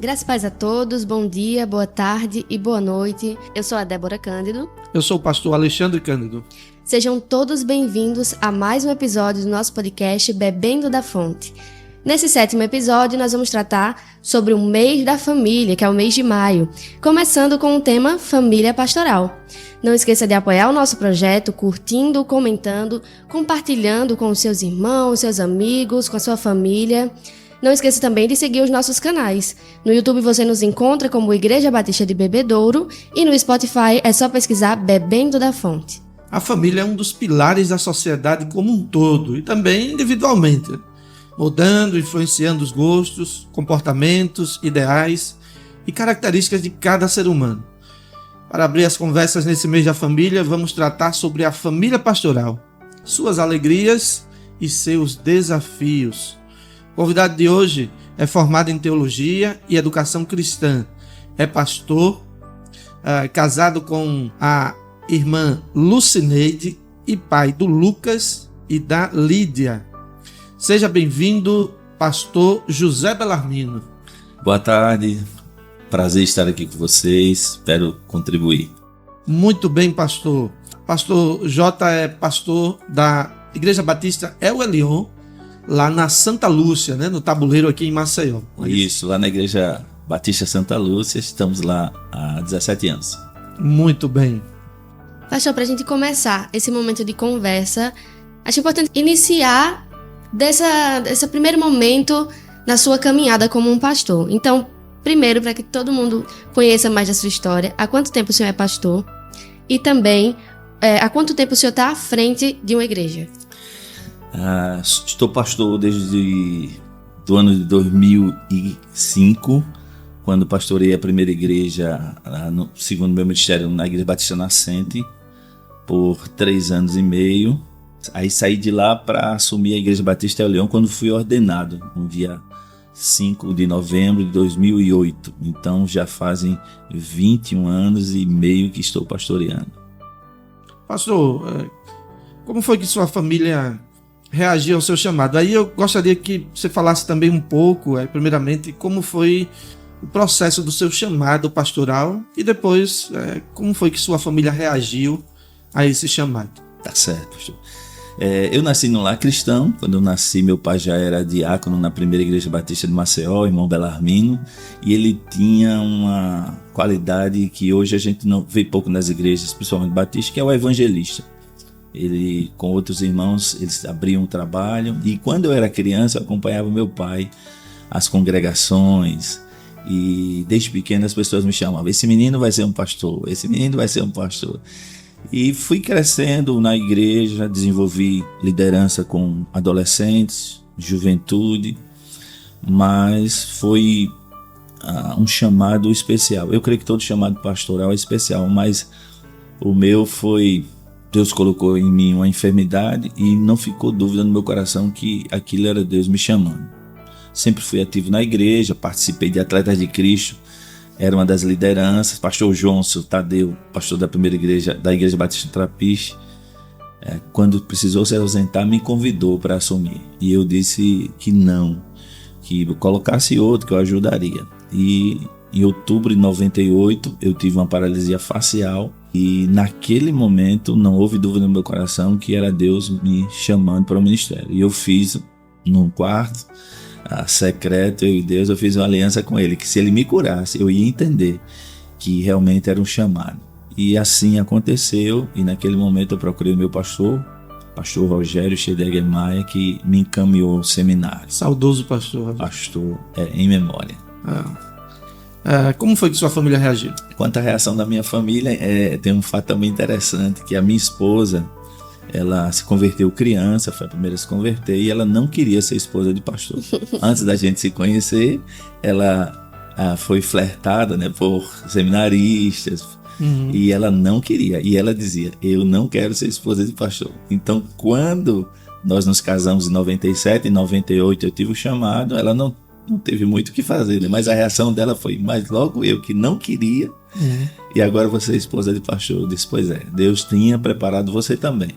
Graças e paz a todos, bom dia, boa tarde e boa noite. Eu sou a Débora Cândido. Eu sou o pastor Alexandre Cândido. Sejam todos bem-vindos a mais um episódio do nosso podcast Bebendo da Fonte. Nesse 7º episódio, nós vamos tratar sobre o mês da família, que é o mês de maio, começando com o tema Família Pastoral. Não esqueça de apoiar o nosso projeto, curtindo, comentando, compartilhando com os seus irmãos, seus amigos, com a sua família. Não esqueça também de seguir os nossos canais. No YouTube você nos encontra como Igreja Batista de Bebedouro e no Spotify é só pesquisar Bebendo da Fonte. A família é um dos pilares da sociedade como um todo e também individualmente, mudando, influenciando os gostos, comportamentos, ideais e características de cada ser humano. Para abrir as conversas nesse mês da família, vamos tratar sobre a família pastoral, suas alegrias e seus desafios. O convidado de hoje é formado em teologia e educação cristã. É pastor, casado com a irmã Lucineide e pai do Lucas e da Lídia. Seja bem-vindo, pastor José Belarmino. Boa tarde, prazer estar aqui com vocês, espero contribuir. Muito bem, pastor. Pastor J é pastor da Igreja Batista El Elyon, lá na Santa Lúcia, né, no Tabuleiro aqui em Maceió. Isso, lá na Igreja Batista Santa Lúcia, estamos lá há 17 anos. Muito bem. Pastor, para a gente começar esse momento de conversa, acho importante iniciar desse primeiro momento na sua caminhada como um pastor. Então, primeiro, para que todo mundo conheça mais da sua história, há quanto tempo o senhor é pastor? E também, há quanto tempo o senhor está à frente de uma igreja? Estou pastor desde o ano de 2005, quando pastorei a primeira igreja, segundo meu ministério, na Igreja Batista Nascente, por 3 anos e meio. Aí saí de lá para assumir a Igreja Batista El Elyon quando fui ordenado, no dia 5 de novembro de 2008. Então já fazem 21 anos e meio que estou pastoreando. Pastor, como foi que sua família reagiu ao seu chamado? Aí eu gostaria que você falasse também um pouco, primeiramente, como foi o processo do seu chamado pastoral e depois como foi que sua família reagiu a esse chamado. Tá certo, pastor. Eu nasci num lar cristão. Quando eu nasci, meu pai já era diácono na primeira igreja batista de Maceió, irmão Belarmino, e ele tinha uma qualidade que hoje a gente não vê pouco nas igrejas, principalmente batistas, que é o evangelista. Ele, com outros irmãos, eles abriam um trabalho, e quando eu era criança, eu acompanhava meu pai às congregações, e desde pequeno as pessoas me chamavam: esse menino vai ser um pastor, esse menino vai ser um pastor. E fui crescendo na igreja, desenvolvi liderança com adolescentes, juventude, mas foi um chamado especial. Eu creio que todo chamado pastoral é especial, mas o meu foi: Deus colocou em mim uma enfermidade e não ficou dúvida no meu coração que aquilo era Deus me chamando. Sempre fui ativo na igreja, participei de Atletas de Cristo, era uma das lideranças. Pastor Johnson Tadeu, pastor da primeira igreja, da Igreja Batista Trapiche, quando precisou se ausentar, me convidou para assumir. E eu disse que não, que colocasse outro, que eu ajudaria. E em outubro de 98, eu tive uma paralisia facial. E naquele momento não houve dúvida no meu coração que era Deus me chamando para o ministério. E eu fiz num quarto secreto, eu e Deus, eu fiz uma aliança com ele, que se ele me curasse, eu ia entender que realmente era um chamado. E assim aconteceu, e naquele momento eu procurei o meu pastor Rogério Scheidegger Maia, que me encaminhou ao seminário. Saudoso pastor. Pastor, em memória. Como foi que sua família reagiu? Quanto à reação da minha família, tem um fato também interessante, que a minha esposa, ela se converteu criança, foi a primeira a se converter, e ela não queria ser esposa de pastor. Antes da gente se conhecer, ela foi flertada, né, por seminaristas, e ela não queria. E ela dizia: eu não quero ser esposa de pastor. Então, quando nós nos casamos em 97, em 98 eu tive o chamado, ela não teve muito o que fazer, né? Mas a reação dela foi: mas logo eu que não queria, e agora você é esposa de pastor. Eu disse: pois é, Deus tinha preparado você também,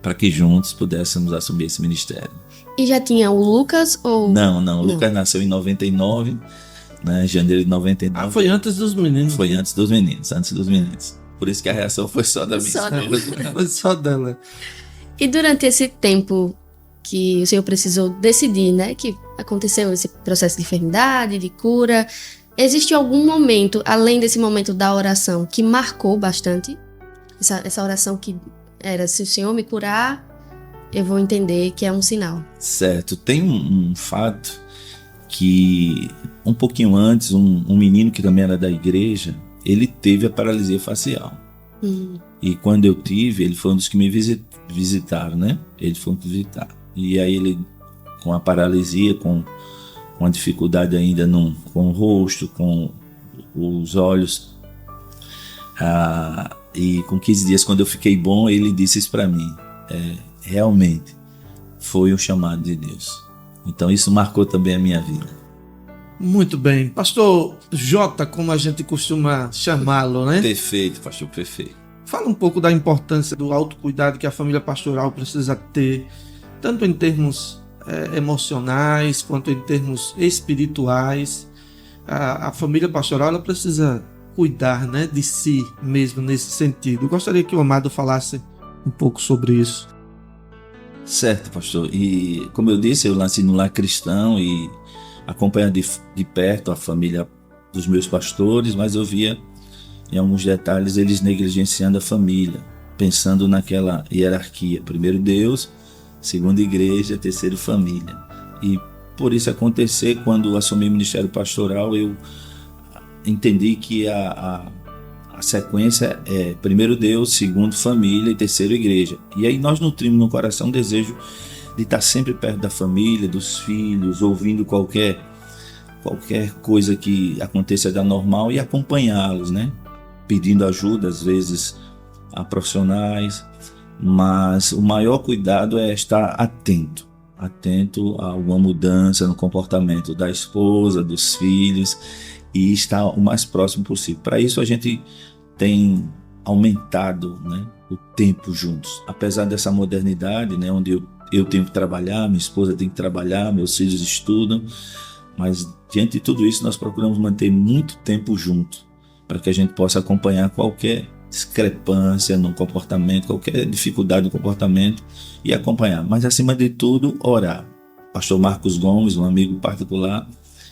para que juntos pudéssemos assumir esse ministério. E já tinha o Lucas ou... Não. O Lucas nasceu em 99, né? Janeiro de 99. Foi antes dos meninos. Foi antes dos meninos. Por isso que a reação foi só da minha esposa. Foi só dela. E durante esse tempo que o senhor precisou decidir, né, que aconteceu esse processo de enfermidade, de cura, existe algum momento, além desse momento da oração, que marcou bastante? Essa oração que era, se o senhor me curar, eu vou entender que é um sinal. Certo. Tem um fato que, um pouquinho antes, um menino que também era da igreja, ele teve a paralisia facial. E quando eu tive, ele foi um dos que me visitaram, né? Ele foi me visitar. E aí ele, com a paralisia, com a dificuldade ainda com o rosto, com os olhos, e com 15 dias, quando eu fiquei bom, ele disse isso para mim. Realmente, foi um chamado de Deus. Então isso marcou também a minha vida. Muito bem. Pastor Jota, como a gente costuma chamá-lo, né? Perfeito, pastor, perfeito. Fala um pouco da importância do autocuidado que a família pastoral precisa ter, tanto em termos emocionais, quanto em termos espirituais. A família pastoral ela precisa cuidar, né, de si mesmo nesse sentido. Eu gostaria que o Amado falasse um pouco sobre isso. Certo, pastor. E como eu disse, eu nasci no lar cristão e acompanhando de perto a família dos meus pastores, mas eu via em alguns detalhes eles negligenciando a família, pensando naquela hierarquia: primeiro Deus, segundo igreja, terceiro família. E por isso acontecer, quando assumi o ministério pastoral, eu entendi que a sequência é primeiro Deus, segundo família e terceiro igreja. E aí nós nutrimos no coração o desejo de estar sempre perto da família, dos filhos, ouvindo qualquer coisa que aconteça da normal e acompanhá-los, né? Pedindo ajuda, às vezes, a profissionais, mas o maior cuidado é estar atento a alguma mudança no comportamento da esposa, dos filhos, e estar o mais próximo possível. Para isso a gente tem aumentado, né, o tempo juntos, apesar dessa modernidade, né, onde eu tenho que trabalhar, minha esposa tem que trabalhar, meus filhos estudam, mas diante de tudo isso nós procuramos manter muito tempo juntos, para que a gente possa acompanhar qualquer discrepância no comportamento, qualquer dificuldade no comportamento e acompanhar, mas acima de tudo orar. Pastor Marcos Gomes, um amigo particular,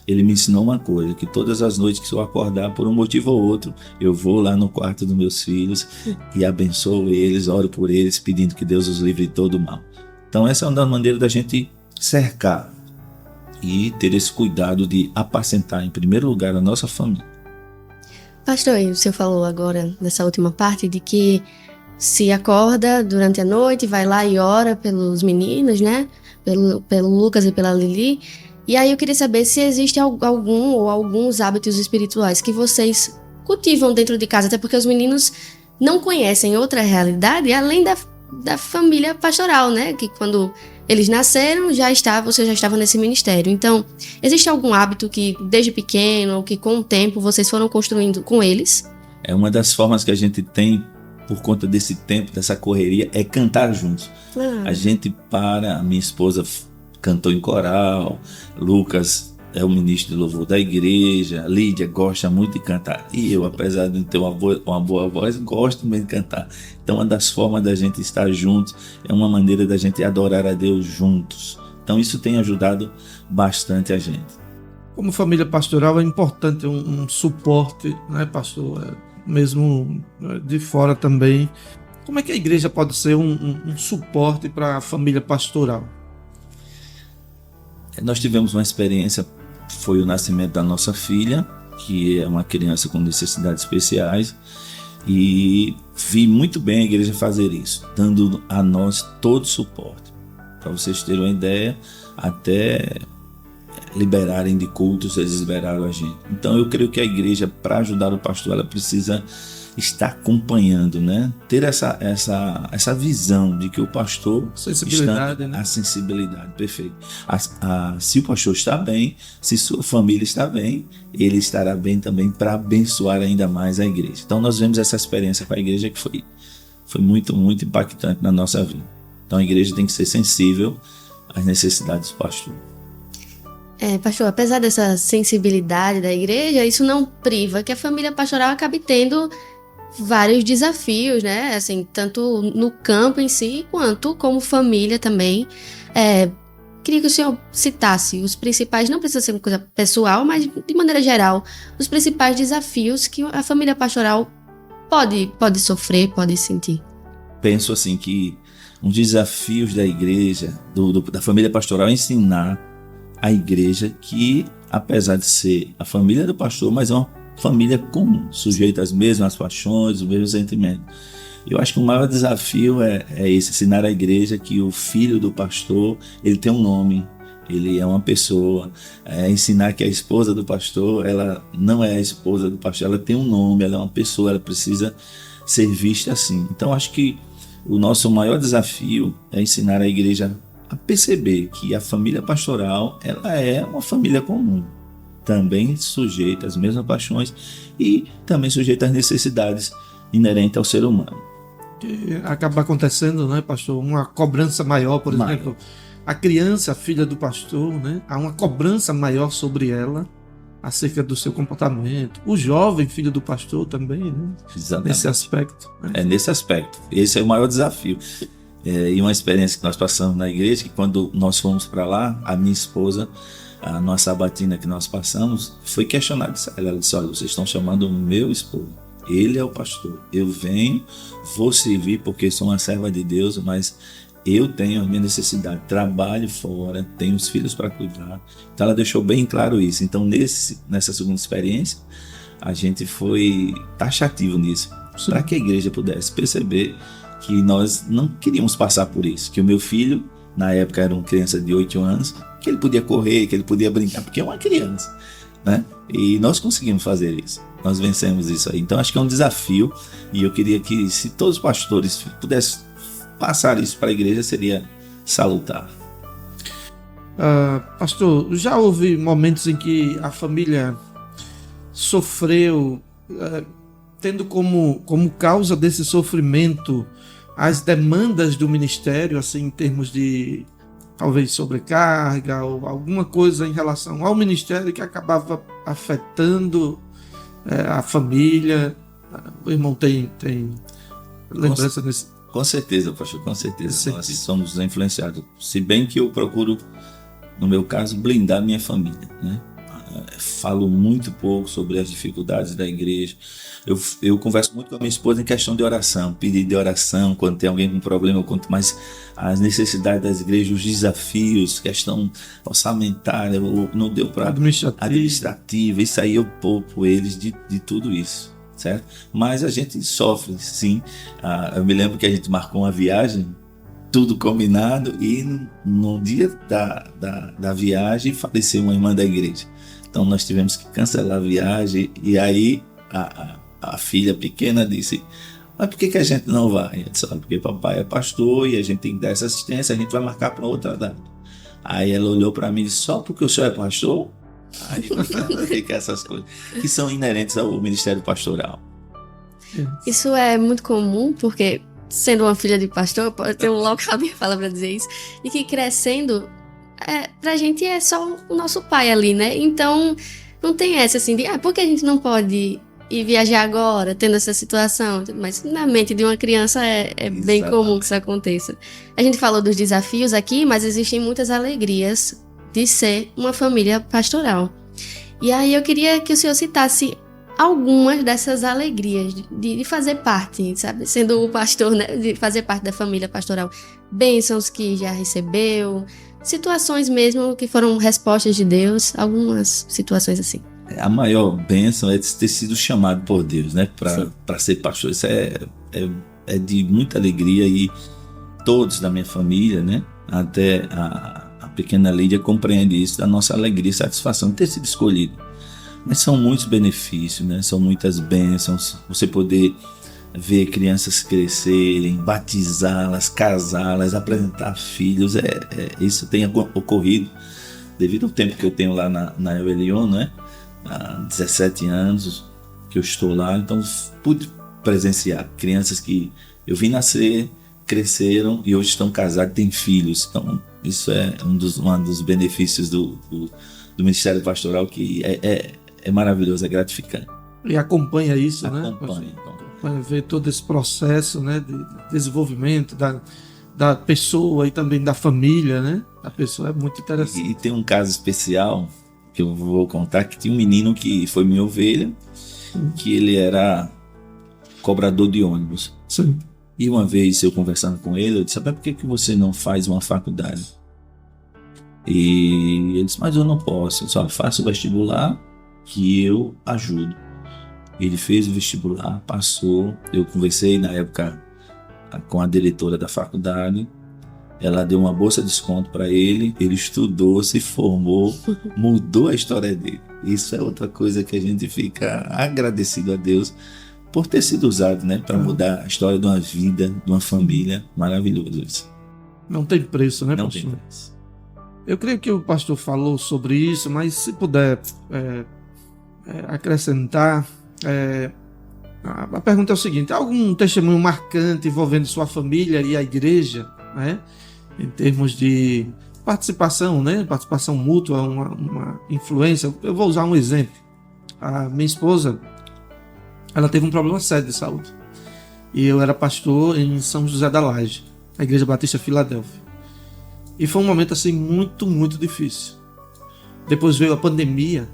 ele me ensinou uma coisa, que todas as noites que eu acordar por um motivo ou outro, eu vou lá no quarto dos meus filhos e abençoo eles, oro por eles, pedindo que Deus os livre de todo o mal. Então essa é uma das maneiras da gente cercar e ter esse cuidado de apacentar em primeiro lugar a nossa família. Pastor, o senhor falou agora, nessa última parte, de que se acorda durante a noite, vai lá e ora pelos meninos, né? Pelo Lucas e pela Lili. E aí eu queria saber se existe algum ou alguns hábitos espirituais que vocês cultivam dentro de casa, até porque os meninos não conhecem outra realidade além da família pastoral, né? Que quando eles nasceram, você já estava nesse ministério. Então, existe algum hábito que desde pequeno, ou que com o tempo vocês foram construindo com eles? É uma das formas que a gente tem, por conta desse tempo, dessa correria, é cantar juntos. A gente a minha esposa cantou em coral, Lucas é o ministro de louvor da igreja, Lídia gosta muito de cantar, e eu, apesar de não ter uma boa voz, gosto mesmo de cantar. Então uma das formas da gente estar juntos é uma maneira da gente adorar a Deus juntos. Então isso tem ajudado bastante a gente. Como família pastoral é importante um suporte, né, pastor? Mesmo de fora também. Como é que a igreja pode ser um suporte para a família pastoral? Nós tivemos uma experiência, foi o nascimento da nossa filha, que é uma criança com necessidades especiais, e vi muito bem a igreja fazer isso, dando a nós todo o suporte. Para vocês terem uma ideia, até liberarem de cultos, eles liberaram a gente. Então eu creio que a igreja, para ajudar o pastor, ela precisa estar acompanhando, né? Ter essa visão de que o pastor sensibilidade, né? A sensibilidade, perfeito. Se o pastor está bem, se sua família está bem, ele estará bem também para abençoar ainda mais a igreja. Então nós vemos essa experiência com a igreja que foi muito, muito impactante na nossa vida. Então a igreja tem que ser sensível às necessidades do pastor. Pastor, apesar dessa sensibilidade da igreja, isso não priva que a família pastoral acabe tendo vários desafios, né? Assim, tanto no campo em si, quanto como família também. Queria que o senhor citasse os principais, não precisa ser uma coisa pessoal, mas de maneira geral, os principais desafios que a família pastoral pode sofrer, pode sentir. Penso assim que um dos desafios da igreja, da família pastoral, é ensinar a igreja que, apesar de ser a família do pastor, mas é uma família comum, sujeita às mesmas paixões, os mesmos sentimentos. Eu acho que o maior desafio é esse, ensinar a igreja que o filho do pastor, ele tem um nome, ele é uma pessoa. Ensinar que a esposa do pastor, ela não é a esposa do pastor, ela tem um nome, ela é uma pessoa, ela precisa ser vista assim. Então acho que o nosso maior desafio é ensinar a igreja a perceber que a família pastoral, ela é uma família comum, também sujeita às mesmas paixões e também sujeita às necessidades inerentes ao ser humano. Que acaba acontecendo, né, pastor, uma cobrança maior, por exemplo, a criança, a filha do pastor, né, há uma cobrança maior sobre ela acerca do seu comportamento. O jovem filho do pastor também, né? Exatamente. Nesse aspecto. Né? Nesse aspecto. Esse é o maior desafio. E uma experiência que nós passamos na igreja, que quando nós fomos para lá, a minha esposa, a nossa sabatina que nós passamos, foi questionada. Ela disse: olha, vocês estão chamando o meu esposo, ele é o pastor, eu venho, vou servir porque sou uma serva de Deus, mas eu tenho a minha necessidade, trabalho fora, tenho os filhos para cuidar. Então ela deixou bem claro isso. Então nessa segunda experiência, a gente foi taxativo nisso, para que a igreja pudesse perceber que nós não queríamos passar por isso, que o meu filho, na época era uma criança de 8 anos, que ele podia correr, que ele podia brincar, porque é uma criança, né? E nós conseguimos fazer isso, nós vencemos isso aí. Então acho que é um desafio, e eu queria que, se todos os pastores pudessem passar isso para a igreja, seria salutar. Pastor, já houve momentos em que a família sofreu, tendo como causa desse sofrimento as demandas do ministério, assim, em termos de talvez sobrecarga ou alguma coisa em relação ao ministério que acabava afetando a família? O irmão tem lembrança nesse... Com certeza, pastor, com certeza. Nós somos influenciados. Se bem que eu procuro, no meu caso, blindar minha família, né? Falo muito pouco sobre as dificuldades da igreja. Eu converso muito com a minha esposa em questão de oração, pedido de oração, quando tem alguém com problema, eu conto mais as necessidades das igrejas, os desafios, questão orçamentária, não deu para administrativa, isso aí eu poupo eles de tudo isso, certo? Mas a gente sofre, sim. Eu me lembro que a gente marcou uma viagem, tudo combinado, e no dia da viagem faleceu uma irmã da igreja. Então nós tivemos que cancelar a viagem, e aí a filha pequena disse: mas por que a gente não vai? Eu disse: porque papai é pastor e a gente tem que dar essa assistência, a gente vai marcar para outra data. Aí ela olhou para mim e disse: só porque o senhor é pastor? Aí fica essas coisas que são inerentes ao ministério pastoral. Isso é muito comum, porque sendo uma filha de pastor, pode ter um local de fala para dizer isso, e que crescendo, pra gente é só o nosso pai ali, né? Então não tem essa assim de por que a gente não pode ir viajar agora, tendo essa situação? Mas na mente de uma criança é bem comum que isso aconteça. A gente falou dos desafios aqui, mas existem muitas alegrias de ser uma família pastoral. E aí eu queria que o senhor citasse algumas dessas alegrias de fazer parte, sabe? Sendo o pastor, né? De fazer parte da família pastoral. Bênçãos que já recebeu, situações mesmo que foram respostas de Deus, algumas situações assim. A maior bênção é ter sido chamado por Deus, né? Para ser pastor. Isso é de muita alegria, e todos da minha família, né? Até a pequena Lídia compreende isso, da nossa alegria e satisfação de ter sido escolhido. Mas são muitos benefícios, né? São muitas bênçãos. Você poder ver crianças crescerem, batizá-las, casá-las, apresentar filhos, isso tem ocorrido devido ao tempo que eu tenho lá na El Elyon, né? Há 17 anos que eu estou lá, então pude presenciar crianças que eu vi nascer, cresceram e hoje estão casados, têm filhos. Então isso é um dos benefícios do do Ministério Pastoral, que é maravilhoso, é gratificante. E acompanha isso, Acompanha. Vai ver todo esse processo, né, de desenvolvimento da pessoa e também da família, né? A pessoa é muito interessante. E tem um caso especial que eu vou contar, que tinha um menino que foi minha ovelha, que ele era cobrador de ônibus. Sim. E uma vez eu conversando com ele, eu disse: sabe por que você não faz uma faculdade? E ele disse: mas eu não posso, eu só faço o vestibular que eu ajudo. Ele fez o vestibular, passou. Eu conversei na época com a diretora da faculdade, ela deu uma bolsa de desconto para ele, ele estudou, se formou, mudou a história dele. Isso é outra coisa que a gente fica agradecido a Deus por ter sido usado, né, para mudar a história de uma vida, de uma família. Maravilhoso isso. Não tem preço, né, Não pastor? tem preço. Eu creio que o pastor falou sobre isso, mas se puder acrescentar, a pergunta é o seguinte: há algum testemunho marcante envolvendo sua família e a igreja, né, em termos de participação, né, participação mútua, uma influência? Eu vou usar um exemplo. A minha esposa, ela teve um problema sério de saúde e eu era pastor em São José da Laje, a Igreja Batista Filadélfia, e foi um momento assim muito, muito difícil. Depois veio a pandemia.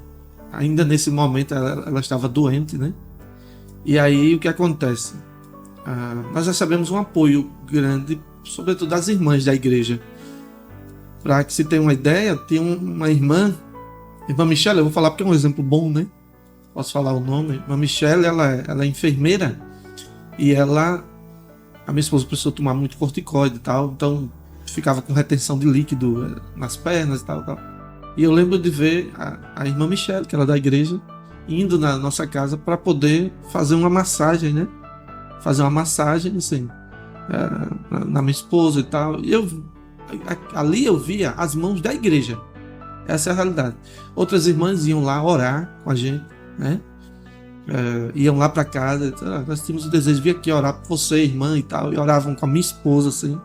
Ainda nesse momento ela estava doente, né? E aí o que acontece? Nós recebemos um apoio grande, sobretudo das irmãs da igreja. Para que se tenha uma ideia, tem uma irmã Michele, eu vou falar porque é um exemplo bom, né? Posso falar o nome? Irmã Michele, ela é enfermeira e a minha esposa precisou tomar muito corticoide e tal, então ficava com retenção de líquido nas pernas e tal. E eu lembro de ver a irmã Michele, que era da igreja, indo na nossa casa para poder fazer uma massagem, né? Fazer uma massagem, assim, na minha esposa e tal. E ali eu via as mãos da igreja. Essa é a realidade. Outras irmãs iam lá orar com a gente, né? Iam lá para casa, nós tínhamos o desejo de vir aqui orar por você, irmã, e tal. E oravam com a minha esposa, assim,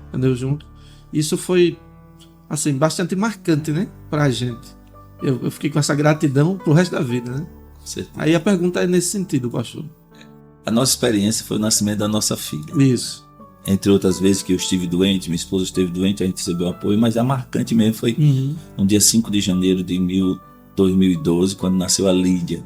entendeu? Junto. Isso foi, assim, bastante marcante, né, pra gente. Eu fiquei com essa gratidão pro resto da vida, né? Aí a pergunta é nesse sentido, pastor. A nossa experiência foi o nascimento da nossa filha. Isso. Entre outras vezes que eu estive doente, minha esposa esteve doente, a gente recebeu apoio, mas a marcante mesmo foi no dia 5 de janeiro de 2012, quando nasceu a Lídia.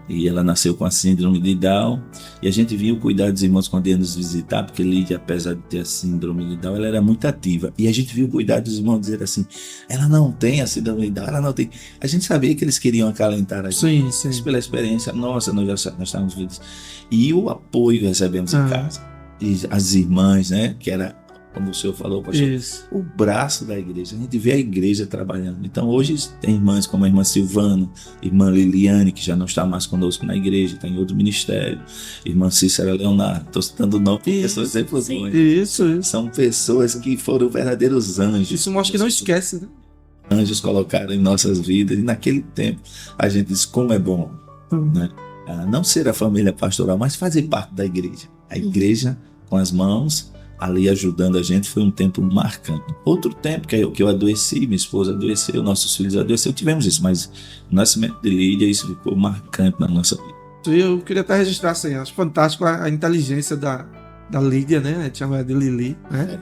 E ela nasceu com a síndrome de Down, e a gente vinha cuidar dos irmãos quando ia nos visitar, porque Lídia, apesar de ter a síndrome de Down, ela era muito ativa, e a gente vinha cuidar dos irmãos, dizer assim: ela não tem a síndrome de Down, ela não tem. A gente sabia que eles queriam acalentar a gente. Sim. Mas pela experiência nossa, nós estávamos vivos, e o apoio que recebemos em casa, e as irmãs, né, que era, como o senhor falou, pastor, o braço da igreja. A gente vê a igreja trabalhando. Então hoje tem irmãs como a irmã Silvana, irmã Liliane, que já não está mais conosco na igreja, está em outro ministério, irmã Cícera Leonardo. Estou citando o nome porque são exemplos bons. Isso. São pessoas que foram verdadeiros anjos. Isso mostra que não esquece, né? Anjos colocaram em nossas vidas, e naquele tempo a gente diz como é bom, né? Não ser a família pastoral, mas fazer parte da igreja. A igreja com as mãos ali ajudando a gente, foi um tempo marcante. Outro tempo que eu adoeci, minha esposa adoeceu, nossos filhos adoeceram, tivemos isso, mas o nascimento de Lídia, isso ficou marcante na nossa vida. Eu queria até registrar assim, acho fantástico a inteligência da Lídia, né? A gente chama ela de Lili, né?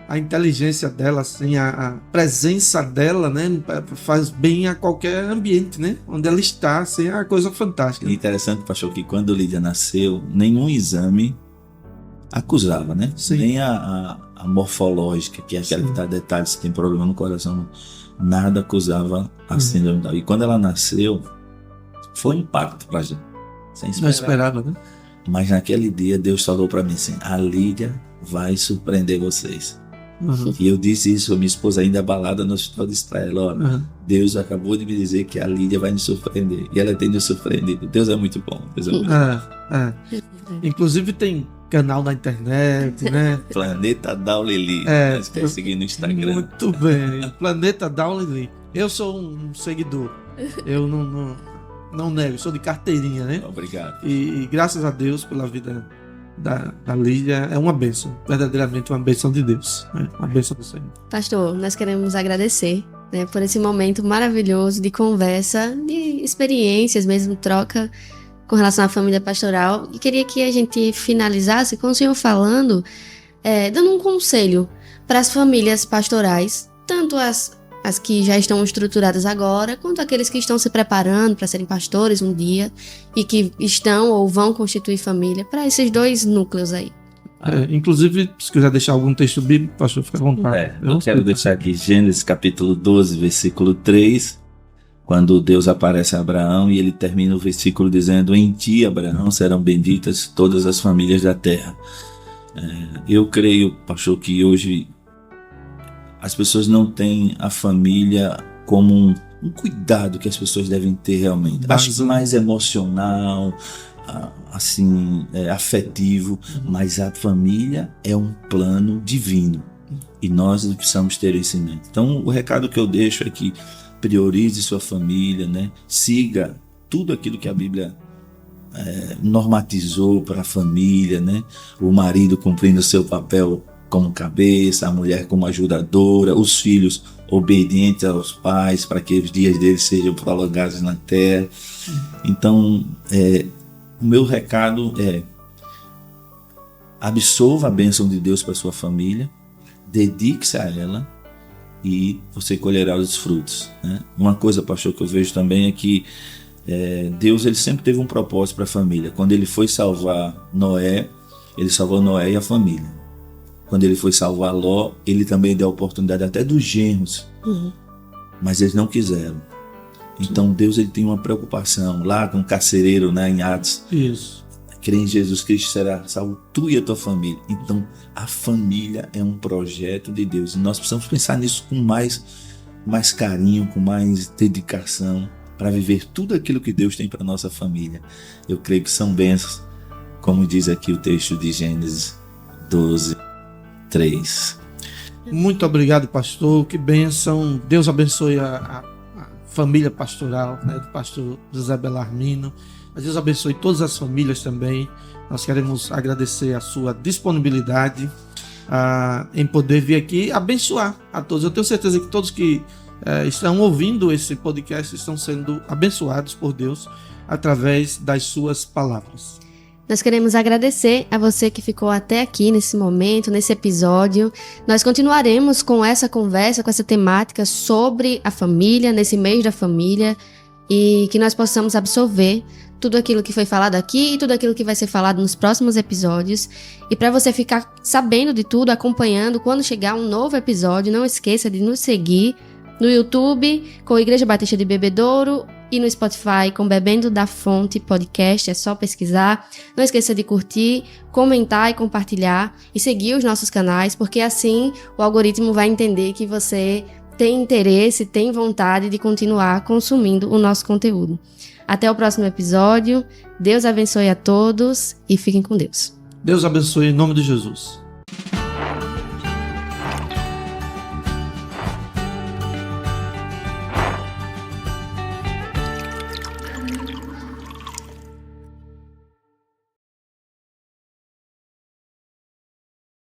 A inteligência dela, assim, a presença dela, né? Faz bem a qualquer ambiente, né? Onde ela está, assim, é uma coisa fantástica. E interessante, pastor, que quando Lídia nasceu, nenhum exame acusava, né? Sim. Nem a morfológica, que é aquela que dá detalhes, se tem problema no coração, nada acusava a síndrome da Down. E quando ela nasceu, foi um impacto pra gente. Não esperava, né? Mas naquele dia Deus falou pra mim assim: a Lídia vai surpreender vocês. E eu disse isso, a minha esposa ainda abalada no hospital, disse pra ela: olha, Deus acabou de me dizer que a Lídia vai nos surpreender, e ela tem nos surpreendido. Deus é muito bom. Deus é muito bom. Inclusive tem canal na internet, né? Planeta Down Lili. Quer seguir no Instagram. Muito bem. Planeta Down Lili. Eu sou um seguidor. Eu não nego, sou de carteirinha, né? Obrigado. E graças a Deus pela vida da Lídia, é uma bênção. Verdadeiramente uma bênção de Deus, né? Uma bênção do Senhor. Pastor, nós queremos agradecer né, por esse momento maravilhoso de conversa, de experiências mesmo, troca com relação à família pastoral. E queria que a gente finalizasse com o senhor falando, dando um conselho para as famílias pastorais, tanto as que já estão estruturadas agora, quanto aqueles que estão se preparando para serem pastores um dia e que estão ou vão constituir família, para esses dois núcleos aí. Inclusive, se quiser deixar algum texto bíblico, pastor, fica à vontade. Eu quero deixar aqui Gênesis capítulo 12, versículo 3, quando Deus aparece a Abraão e ele termina o versículo dizendo: em ti, Abraão, serão benditas todas as famílias da terra. Eu creio, pastor, que hoje as pessoas não têm a família como um cuidado que as pessoas devem ter realmente. Acho mais emocional, assim, afetivo, mas a família é um plano divino e nós precisamos ter isso em mente. Então, o recado que eu deixo é que priorize sua família, né? Siga tudo aquilo que a Bíblia normatizou para a família, né? O marido cumprindo seu papel como cabeça, a mulher como ajudadora, os filhos obedientes aos pais para que os dias deles sejam prolongados na terra. Então, o meu recado é: absorva a bênção de Deus para sua família, dedique-se a ela e você colherá os frutos, né? Uma coisa, pastor, que eu vejo também é que Deus ele sempre teve um propósito para a família. Quando ele foi salvar Noé, ele salvou Noé e a família. Quando ele foi salvar Ló, ele também deu a oportunidade até dos genros, mas eles não quiseram. Então Deus ele tem uma preocupação lá com o carcereiro, né, em Atos. Isso. Crer em Jesus Cristo será salvo tu e a tua família. Então a família é um projeto de Deus e nós precisamos pensar nisso com mais carinho, com mais dedicação, para viver tudo aquilo que Deus tem para nossa família. Eu creio que são bênçãos, como diz aqui o texto de Gênesis 12, 3. Muito obrigado, pastor. Que bênção. Deus abençoe a família pastoral, né, do pastor José Bellarmino. Deus abençoe todas as famílias também. Nós queremos agradecer a sua disponibilidade em poder vir aqui abençoar a todos. Eu tenho certeza que todos que estão ouvindo esse podcast estão sendo abençoados por Deus através das suas palavras. Nós queremos agradecer a você que ficou até aqui nesse momento, nesse episódio. Nós continuaremos com essa conversa, com essa temática sobre a família, nesse mês da família, e que nós possamos absorver tudo aquilo que foi falado aqui e tudo aquilo que vai ser falado nos próximos episódios. E para você ficar sabendo de tudo, acompanhando, quando chegar um novo episódio, não esqueça de nos seguir no YouTube com a Igreja Batista de Bebedouro e no Spotify com Bebendo da Fonte Podcast. É só pesquisar. Não esqueça de curtir, comentar e compartilhar e seguir os nossos canais, porque assim o algoritmo vai entender que você tem interesse, tem vontade de continuar consumindo o nosso conteúdo. Até o próximo episódio. Deus abençoe a todos e fiquem com Deus. Deus abençoe em nome de Jesus.